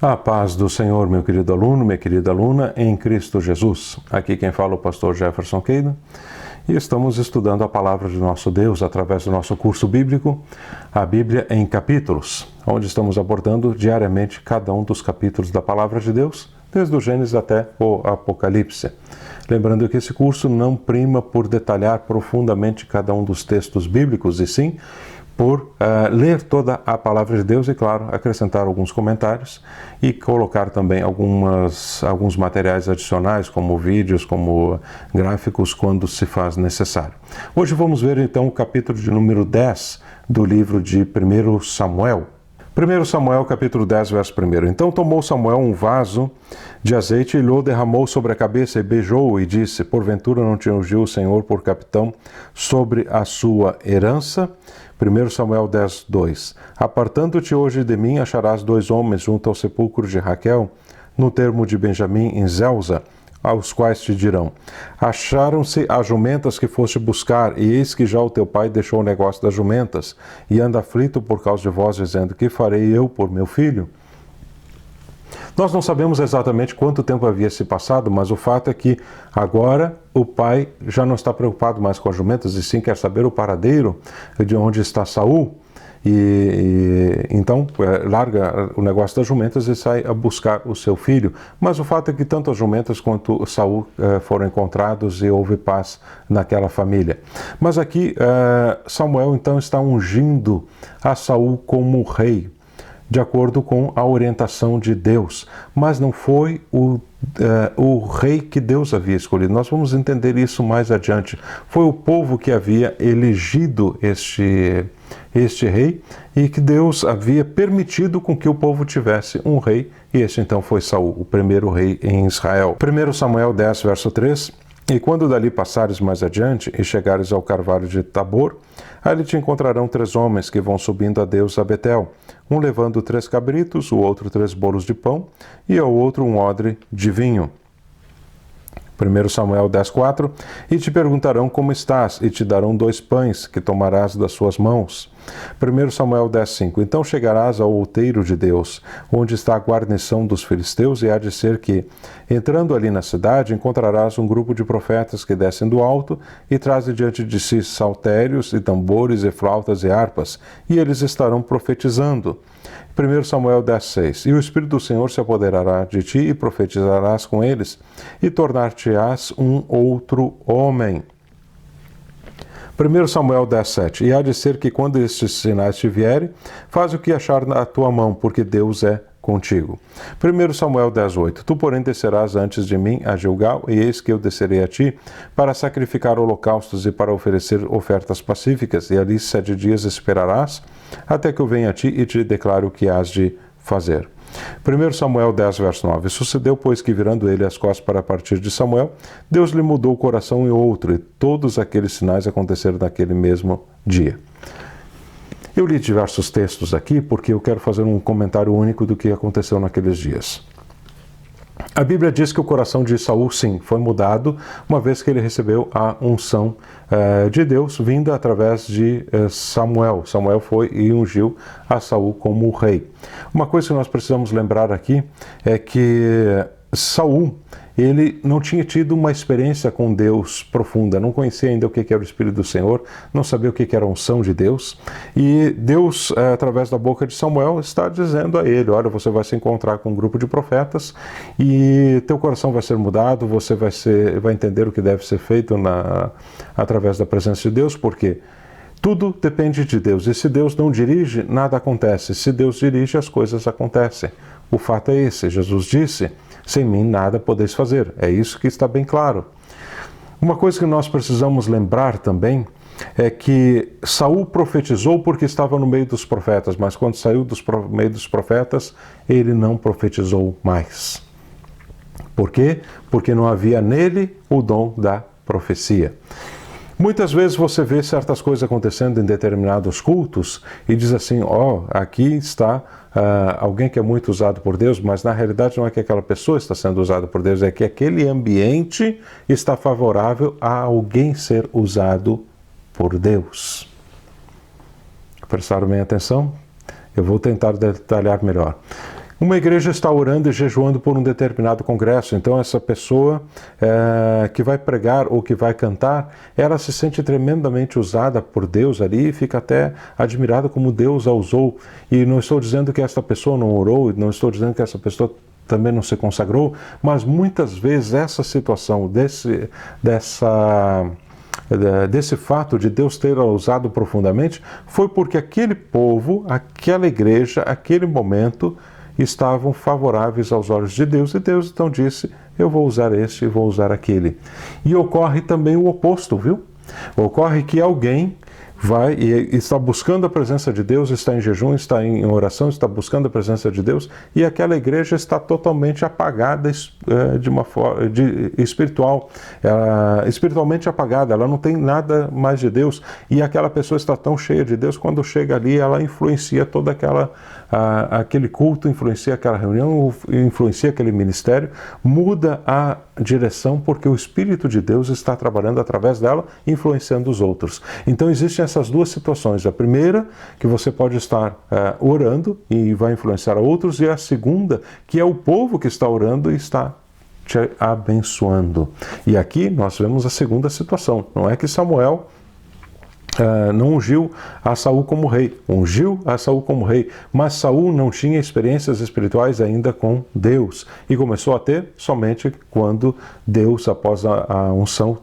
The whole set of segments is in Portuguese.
A paz do Senhor, meu querido aluno, minha querida aluna, em Cristo Jesus. Aqui quem fala é o pastor Jefferson Keida e estamos estudando a palavra de nosso Deus através do nosso curso bíblico, a Bíblia em capítulos, onde estamos abordando diariamente cada um dos capítulos da palavra de Deus, desde o Gênesis até o Apocalipse. Lembrando que esse curso não prima por detalhar profundamente cada um dos textos bíblicos, e sim por ler toda a palavra de Deus e, claro, acrescentar alguns comentários e colocar também alguns materiais adicionais, como vídeos, como gráficos, quando se faz necessário. Hoje vamos ver, então, o capítulo de número 10 do livro de 1 Samuel. 1 Samuel, capítulo 10, verso 1. Então tomou Samuel um vaso de azeite e lhe derramou sobre a cabeça e beijou-o e disse: porventura não te ungiu o Senhor por capitão sobre a sua herança? 1 Samuel 10, 2. Apartando-te hoje de mim, acharás 2 homens junto ao sepulcro de Raquel, no termo de Benjamim, em Zelza, aos quais te dirão: acharam-se as jumentas que foste buscar, e eis que já o teu pai deixou o negócio das jumentas, e anda aflito por causa de vós, dizendo: que farei eu por meu filho? Nós não sabemos exatamente quanto tempo havia se passado, mas o fato é que agora o pai já não está preocupado mais com as jumentas, e sim quer saber o paradeiro de onde está Saul. Então larga o negócio das jumentas e sai a buscar o seu filho. Mas o fato é que tanto as jumentas quanto Saul foram encontrados e houve paz naquela família. Mas aqui Samuel então está ungindo a Saul como rei, de acordo com a orientação de Deus, mas não foi o rei que Deus havia escolhido. Nós vamos entender isso mais adiante. Foi o povo que havia elegido este rei, e que Deus havia permitido com que o povo tivesse um rei, e este então foi Saul, o primeiro rei em Israel. 1 Samuel 10, verso 3. E quando dali passares mais adiante e chegares ao carvalho de Tabor, ali te encontrarão 3 homens que vão subindo a Deus a Betel, um levando 3 cabritos, o outro 3 bolos de pão, e ao outro um odre de vinho. 1 Samuel 10:4. E te perguntarão como estás, e te darão 2 pães que tomarás das suas mãos. 1 Samuel 10:5. Então chegarás ao outeiro de Deus, onde está a guarnição dos filisteus, e há de ser que, entrando ali na cidade, encontrarás um grupo de profetas que descem do alto e trazem diante de si saltérios e tambores e flautas e harpas, e eles estarão profetizando. 1 Samuel 10:6. E o Espírito do Senhor se apoderará de ti e profetizarás com eles, e tornar-te-ás um outro homem. 1 Samuel 10:7. E há de ser que quando estes sinais te vierem, faz o que achar na tua mão, porque Deus é contigo. 1 Samuel 10:8. Tu, porém, descerás antes de mim a Gilgal, e eis que eu descerei a ti para sacrificar holocaustos e para oferecer ofertas pacíficas, e ali 7 dias esperarás, até que eu venha a ti e te declare o que hás de fazer. 1 Samuel 10, verso 9. Sucedeu, pois, que virando ele as costas para partir de Samuel, Deus lhe mudou o coração em outro, e todos aqueles sinais aconteceram naquele mesmo dia. Eu li diversos textos aqui porque eu quero fazer um comentário único do que aconteceu naqueles dias. A Bíblia diz que o coração de Saul, sim, foi mudado, uma vez que ele recebeu a unção de Deus, vinda através de Samuel. Samuel foi e ungiu a Saul como rei. Uma coisa que nós precisamos lembrar aqui é que Saul, ele não tinha tido uma experiência com Deus profunda, não conhecia ainda o que era o Espírito do Senhor, não sabia o que era a unção de Deus, e Deus, através da boca de Samuel, está dizendo a ele: olha, você vai se encontrar com um grupo de profetas e teu coração vai ser mudado, você vai entender o que deve ser feito através da presença de Deus, porque tudo depende de Deus, e se Deus não dirige, nada acontece. Se Deus dirige, as coisas acontecem. O fato é esse. Jesus disse: sem mim nada podeis fazer. É isso que está bem claro. Uma coisa que nós precisamos lembrar também é que Saul profetizou porque estava no meio dos profetas, mas quando saiu do meio dos profetas, ele não profetizou mais. Por quê? Porque não havia nele o dom da profecia. Muitas vezes você vê certas coisas acontecendo em determinados cultos e diz assim, aqui está alguém que é muito usado por Deus, mas na realidade não é que aquela pessoa está sendo usada por Deus, é que aquele ambiente está favorável a alguém ser usado por Deus. Prestaram bem atenção? Eu vou tentar detalhar melhor. Uma igreja está orando e jejuando por um determinado congresso, então essa pessoa que vai pregar ou que vai cantar, ela se sente tremendamente usada por Deus ali e fica até admirada como Deus a usou. E não estou dizendo que essa pessoa não orou, não estou dizendo que essa pessoa também não se consagrou, mas muitas vezes essa situação, desse fato de Deus ter a usado profundamente, foi porque aquele povo, aquela igreja, aquele momento, estavam favoráveis aos olhos de Deus, e Deus então disse, eu vou usar este e vou usar aquele. E ocorre também o oposto, viu? Ocorre que alguém vai e está buscando a presença de Deus, está em jejum, está em oração, está buscando a presença de Deus, e aquela igreja está totalmente apagada de uma forma espiritualmente apagada, ela não tem nada mais de Deus, e aquela pessoa está tão cheia de Deus, quando chega ali, ela influencia toda aquele culto, influencia aquela reunião, influencia aquele ministério, muda a direção, porque o Espírito de Deus está trabalhando através dela, influenciando os outros. Então existem essas duas situações. A primeira, que você pode estar orando e vai influenciar a outros, e a segunda, que é o povo que está orando e está te abençoando. E aqui nós vemos a segunda situação. Não é que Samuel não ungiu a Saul como rei, ungiu a Saul como rei, mas Saul não tinha experiências espirituais ainda com Deus, e começou a ter somente quando Deus, após a unção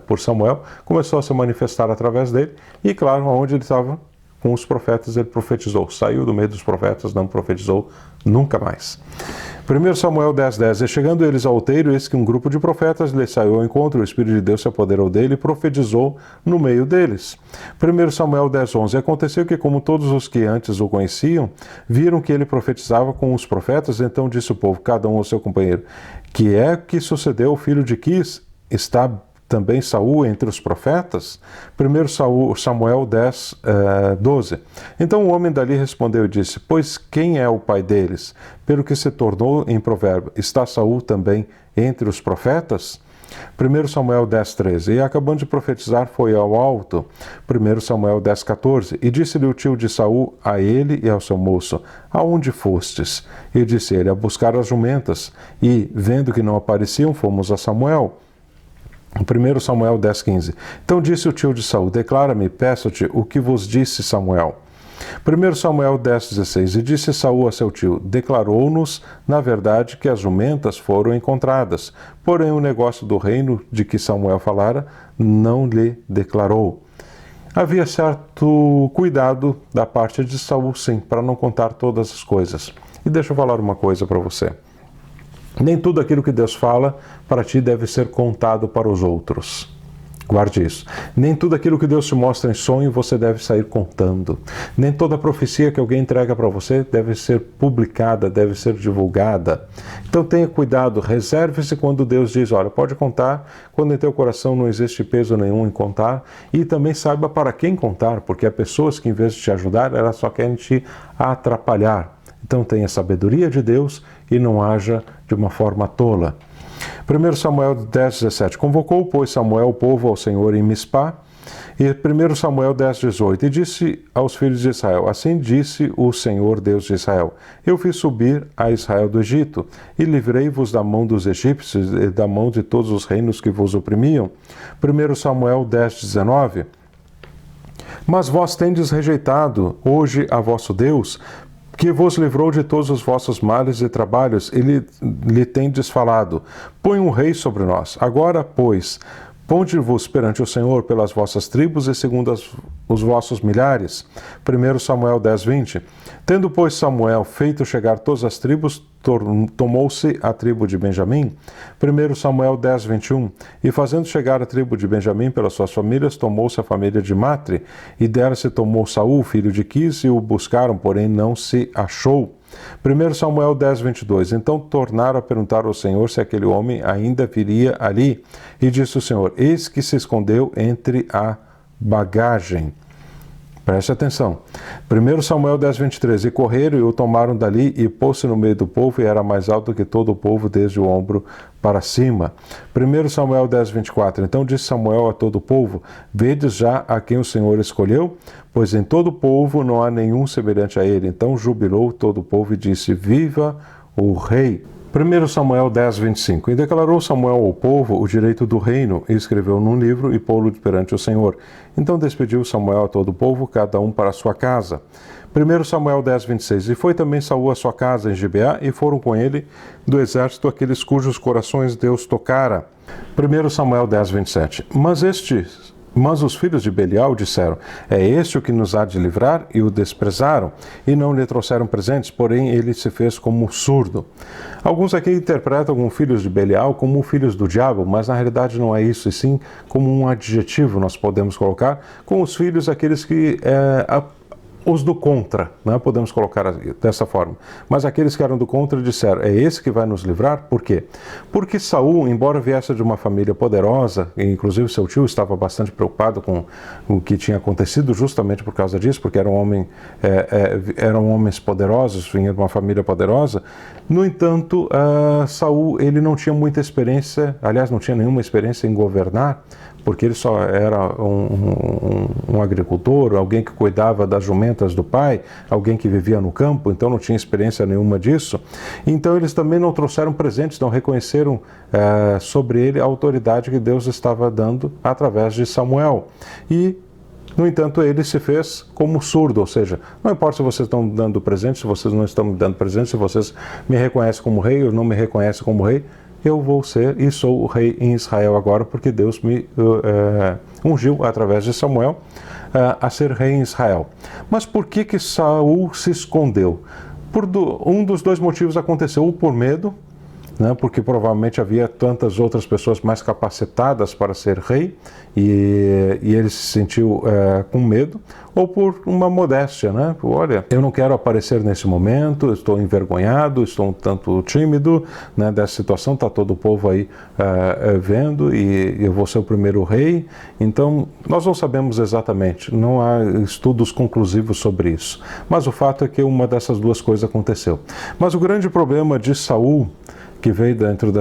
por Samuel, começou a se manifestar através dele, e claro, onde ele estava com os profetas, ele profetizou, saiu do meio dos profetas, não profetizou nunca mais. 1 Samuel 10:10, e chegando eles ao outeiro, eis que um grupo de profetas lhe saiu ao encontro, o Espírito de Deus se apoderou dele e profetizou no meio deles. 1 Samuel 10:11, aconteceu que, como todos os que antes o conheciam, viram que ele profetizava com os profetas, então disse o povo, cada um ao seu companheiro, que é que sucedeu ao filho de Quis? Está também Saul entre os profetas? 1 Samuel 10:12. Então o homem dali respondeu e disse, pois quem é o pai deles? Pelo que se tornou em provérbio, está Saul também entre os profetas? 1 Samuel 10:13. E acabando de profetizar, foi ao alto. 1 Samuel 10:14. E disse-lhe o tio de Saul a ele e ao seu moço, aonde fostes? E disse ele, a buscar as jumentas. E, vendo que não apareciam, fomos a Samuel. 1 Samuel 10:15. Então disse o tio de Saul, declara-me, peço-te, o que vos disse Samuel. 1 Samuel 10:16. E disse Saul a seu tio, declarou-nos, na verdade, que as jumentas foram encontradas. Porém, o negócio do reino de que Samuel falara, não lhe declarou. Havia certo cuidado da parte de Saul, sim, para não contar todas as coisas. E deixa eu falar uma coisa para você. Nem tudo aquilo que Deus fala para ti deve ser contado para os outros. Guarde isso. Nem tudo aquilo que Deus te mostra em sonho você deve sair contando. Nem toda profecia que alguém entrega para você deve ser publicada, deve ser divulgada. Então tenha cuidado, reserve-se quando Deus diz, olha, pode contar, quando em teu coração não existe peso nenhum em contar, e também saiba para quem contar, porque há pessoas que em vez de te ajudar, elas só querem te atrapalhar. Então tenha sabedoria de Deus e não haja de uma forma tola. 1 Samuel 10:17. Convocou, pois, Samuel o povo ao Senhor em Mispá. E 1 Samuel 10:18. E disse aos filhos de Israel, assim disse o Senhor Deus de Israel, eu fiz subir a Israel do Egito, e livrei-vos da mão dos egípcios e da mão de todos os reinos que vos oprimiam. 1 Samuel 10:19. Mas vós tendes rejeitado hoje a vosso Deus, que vos livrou de todos os vossos males e trabalhos, e lhe tendes falado, põe um rei sobre nós. Agora, pois, ponde-vos perante o Senhor pelas vossas tribos e segundo os vossos milhares. 1 Samuel 10:20. Tendo, pois, Samuel feito chegar todas as tribos, tomou-se a tribo de Benjamim. 1 Samuel 10:21. E fazendo chegar a tribo de Benjamim pelas suas famílias, tomou-se a família de Matre, e dela se tomou Saul, filho de Quis, e o buscaram, porém não se achou. 1 Samuel 10, 22. Então tornaram a perguntar ao Senhor se aquele homem ainda viria ali. E disse o Senhor: eis que se escondeu entre a bagagem. Preste atenção. 1 Samuel 10, 23. E correram e o tomaram dali e pôs-se no meio do povo e era mais alto que todo o povo desde o ombro para cima. 1 Samuel 10, 24. Então disse Samuel a todo o povo: vedes já a quem o Senhor escolheu? Pois em todo o povo não há nenhum semelhante a ele. Então jubilou todo o povo e disse: viva o rei! 1 Samuel 10, 25. E declarou Samuel ao povo o direito do reino, e escreveu num livro e pô-lo perante o Senhor. Então despediu Samuel a todo o povo, cada um para a sua casa. 1 Samuel 10, 26. E foi também Saul à sua casa em Gibeá, e foram com ele do exército aqueles cujos corações Deus tocara. 1 Samuel 10, 27. Mas os filhos de Belial disseram: é este o que nos há de livrar? E o desprezaram, e não lhe trouxeram presentes, porém ele se fez como surdo. Alguns aqui interpretam como filhos de Belial como filhos do diabo, mas na realidade não é isso, e sim como um adjetivo nós podemos colocar, com os filhos aqueles que os do contra, né? Podemos colocar dessa forma. Mas aqueles que eram do contra disseram: é esse que vai nos livrar? Por quê? Porque Saul, embora viesse de uma família poderosa, e inclusive seu tio estava bastante preocupado com o que tinha acontecido justamente por causa disso, porque eram homens poderosos, vinha de uma família poderosa. No entanto, Saul, ele não tinha muita experiência, aliás, não tinha nenhuma experiência em governar, porque ele só era um agricultor, alguém que cuidava das jumentas do pai, alguém que vivia no campo, então não tinha experiência nenhuma disso. Então eles também não trouxeram presentes, não reconheceram sobre ele a autoridade que Deus estava dando através de Samuel. E, no entanto, ele se fez como surdo, ou seja, não importa se vocês estão me dando presente, se vocês não estão me dando presente, se vocês me reconhecem como rei ou não me reconhecem como rei, eu vou ser e sou o rei em Israel agora, porque Deus me ungiu através de Samuel a ser rei em Israel. Mas por que Saul se escondeu? Um dos dois motivos aconteceu: ou por medo, né, porque provavelmente havia tantas outras pessoas mais capacitadas para ser rei, e ele se sentiu com medo, ou por uma modéstia, né? Olha, eu não quero aparecer nesse momento, estou envergonhado, estou um tanto tímido, né, dessa situação, está todo o povo aí vendo, e eu vou ser o primeiro rei. Então, nós não sabemos exatamente, não há estudos conclusivos sobre isso, mas o fato é que uma dessas duas coisas aconteceu. Mas o grande problema de Saul, que veio dentro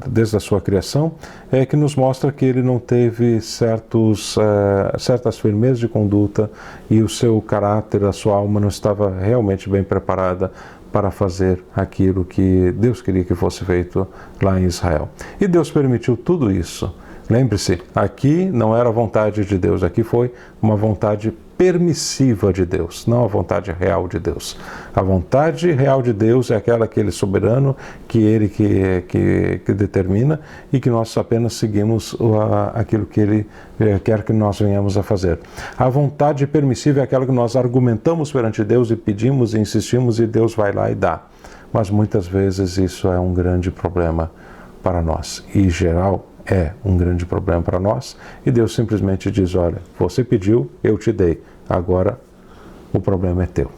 desde a sua criação, é que nos mostra que ele não teve certas firmezas de conduta, e o seu caráter, a sua alma não estava realmente bem preparada para fazer aquilo que Deus queria que fosse feito lá em Israel. E Deus permitiu tudo isso. Lembre-se, aqui não era a vontade de Deus, aqui foi uma vontade permissiva de Deus, não a vontade real de Deus. A vontade real de Deus é aquele soberano que ele que determina, e que nós apenas seguimos aquilo que ele quer que nós venhamos a fazer. A vontade permissiva é aquela que nós argumentamos perante Deus e pedimos e insistimos, e Deus vai lá e dá. Mas muitas vezes isso é um grande problema para nós, e em geral é um grande problema para nós, e Deus simplesmente diz: olha, você pediu, eu te dei, agora o problema é teu.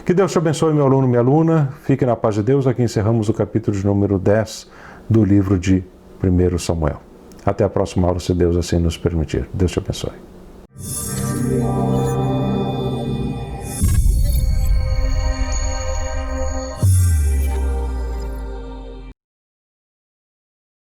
Que Deus te abençoe, meu aluno, minha aluna. Fique na paz de Deus. Aqui encerramos o capítulo de número 10 do livro de 1 Samuel. Até a próxima aula, se Deus assim nos permitir. Deus te abençoe.